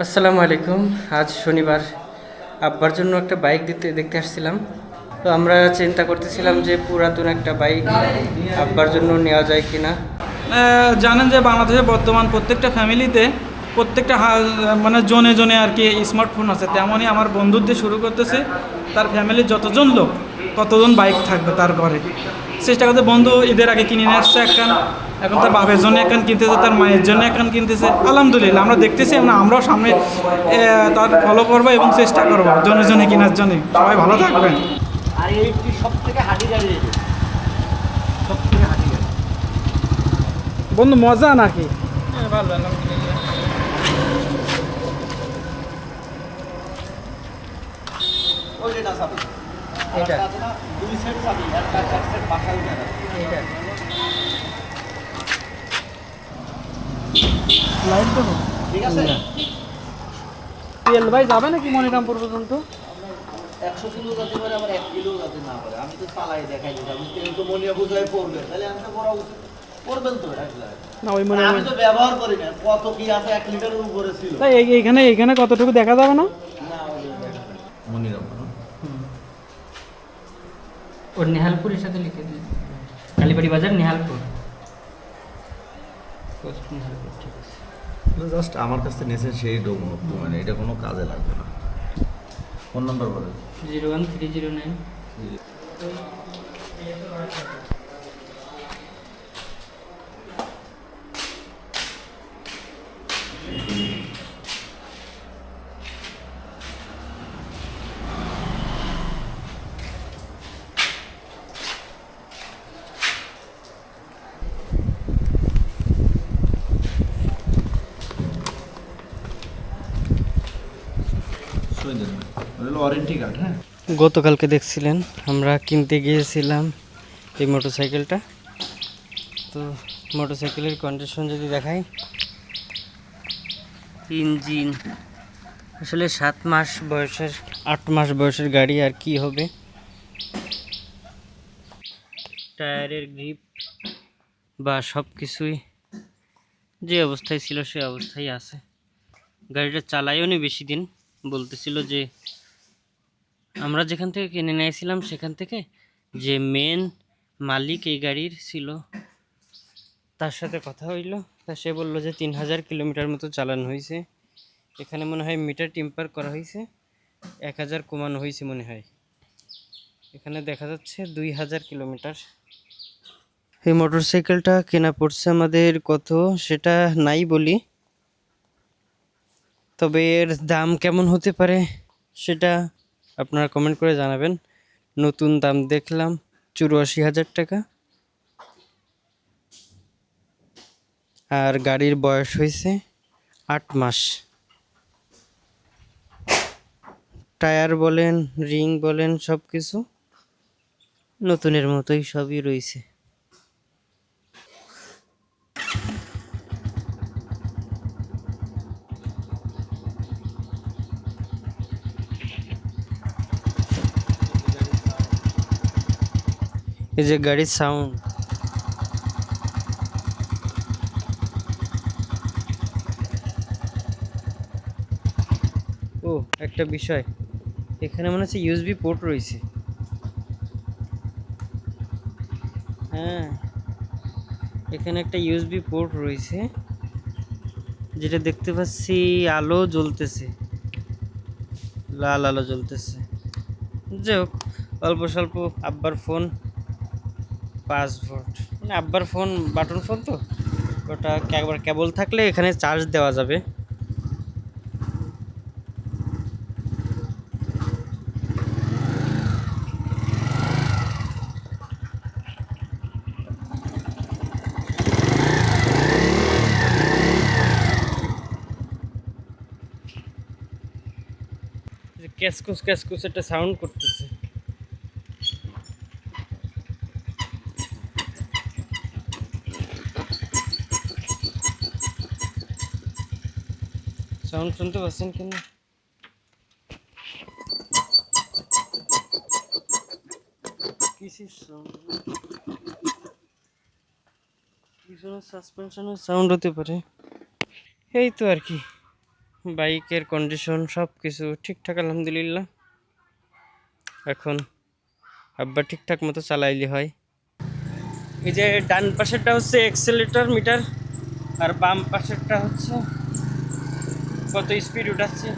আসসালামু আলাইকুম। আজ শনিবার, আব্বার জন্য একটা বাইক দেখতে আসছিলাম। তো আমরা চিন্তা করতেছিলাম যে পুরাতন একটা বাইক আব্বার জন্য নেওয়া যায় কিনা। জানেন যে বাংলাদেশে বর্তমান প্রত্যেকটা ফ্যামিলিতে প্রত্যেকটা মানে জনে জনে আর কি স্মার্টফোন আছে। তেমনই আমার বন্ধুর দিয়ে শুরু করতেছে, তার ফ্যামিলির যতজন লোক ততজন বাইক থাকবে তার ঘরে। চেষ্টা করতে বন্ধু ঈদের আগে কিনে নিয়ে আসছে একখান, এখন তার বাপের জন্য একখান কিনতেছে, তার মায়ের জন্য একখান কিনতেছে। আলহামদুলিল্লাহ আমরা দেখতেছি, আমরাও সামনে তার ফলো করবো এবং চেষ্টা করবো জনে জনে কেনার জন্য। সবাই ভালো থাকবেন। আর এইটি সব থেকে হাঁটি গাড়ি, সব থেকে হাঁটি গাড়ি বন্ধু মজা নাকি? ভালো ওই যেটা চাবি এটা আছে না, দুই সেট চাবি, একটা এক সেট বাসায় উঠে যাবে। এটা লাইট দেবো ঠিক আছে। তেল ভাই যাবে নাকি মনিরামপুর পর্যন্ত? 100 কিলো যাতে পারে, আবার 1 কিলো যাতে না পারে। আমি তো চালাই দেখাই দিতাম, তেল তো মনিয়া বুঝাই পড়বে, তাহলে আমি তো করা উচিত। করবেন তো না ওই মনে আমি তো ব্যবহার করি না, কত কি আছে 1 লিটারের উপরে ছিল। তাই এইখানে এইখানে কতটুকু দেখা যাবে না? না মনিরামপুর ওর নেহালপুরের সাথে লিখে দিন, কালীবাড়ি বাজার নেহালপুর, পোস্ট নেহালপুর। ঠিক আছে। জাস্ট আমার কাছে নেছেন সেই ডকুমেন্ট, মানে এটা কোনো কাজে লাগবে না। ফোন নাম্বার বলেন। 01309। ওয়ারেন্টি কার্ড, হ্যাঁ। গতকালকে দেখছিলেন আমরা কিনতে গিয়েছিলাম এই মোটরসাইকেলটা। তো মোটরসাইকেলের কন্ডিশন যদি দেখাই, ইঞ্জিন আসলে 7 মাস বয়সের, 8 মাস বয়সের গাড়ি, আর কি হবে। টায়ারের গ্রিপ বা সব কিছুই যে অবস্থায় ছিল সে অবস্থায় আছে। গাড়িটা চালাইও নি বেশি দিন। বলতেছিল যে আমরা যেখান থেকে কিনে নিয়েছিলাম সেখান থেকে যে মেন মালিক এই গাড়ির ছিল, তার সাথে কথা হইল। তা সে বলল যে 3000 কিলোমিটার মতো চালানো হয়েছে। এখানে মনে হয় মিটার টিম্পার করা হয়েছে, 1000 কমানো হয়েছে মনে হয়। এখানে দেখা যাচ্ছে 2000 কিলোমিটার। এই মোটরসাইকেলটা কেনা পড়ছে আমাদের কত সেটা নাই বলি, তবে এর দাম কেমন হতে পারে সেটা আপনারা কমেন্ট করে জানাবেন। নতুন দাম দেখলাম 84,000 টাকা, আর গাড়ির বয়স হয়েছে 8 মাস। টায়ার বলেন, রিং বলেন, সব কিছু নতুনের মতোই সবই রয়েছে। এই যে গাড়ির সাউন্ড, ও একটা বিষয়, এখানে মনে হচ্ছে ইউএসবি পোর্ট রয়েছে। হ্যাঁ, এখানে একটা ইউএসবি পোর্ট রয়েছে, যেটা দেখতে পাচ্ছি আলো জ্বলতেছে, লাল আলো জ্বলতেছে। যাই হোক, অল্প স্বল্প আব্বার ফোন 5 ভোল্ট, মানে আব্বার ফোন বাটন ফোন, তো ওটা কেবল থাকলে এখানে চার্জ দেওয়া যাবে। ক্যাসকুস ক্যাসকুস একটা সাউন্ড করতেছে। সাউন্ড শুনতে পাচ্ছেন কিনা? কিসের সাউন্ড? পিছনে সাসপেনশনের সাউন্ড হতে পারে। এই তো আর কি। বাইকের কন্ডিশন সব কিছু ঠিকঠাক আলহামদুলিল্লাহ। এখন আব্বা ঠিকঠাক মতো চালাইলে হয়। এই যে ডান পাশেরটা হচ্ছে এক্সেলেটর মিটার, আর বাম পাশেরটা হচ্ছে কত স্পিড উঠাচ্ছে।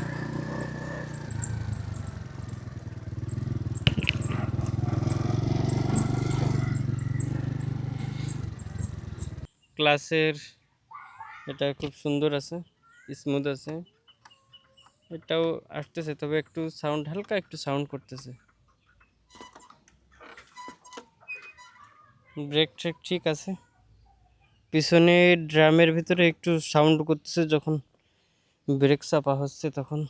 ক্লাসের এটা খুব সুন্দর আছে, স্মুথ আছে। এটাও আসতেছে, তবে একটু সাউন্ড, হালকা একটু সাউন্ড করতেছে। ব্রেক ট্রেক ঠিক আছে। পিছনে ড্রামের ভিতরে একটু সাউন্ড করতেছে যখন ব্রেক চাপা হচ্ছে তখন।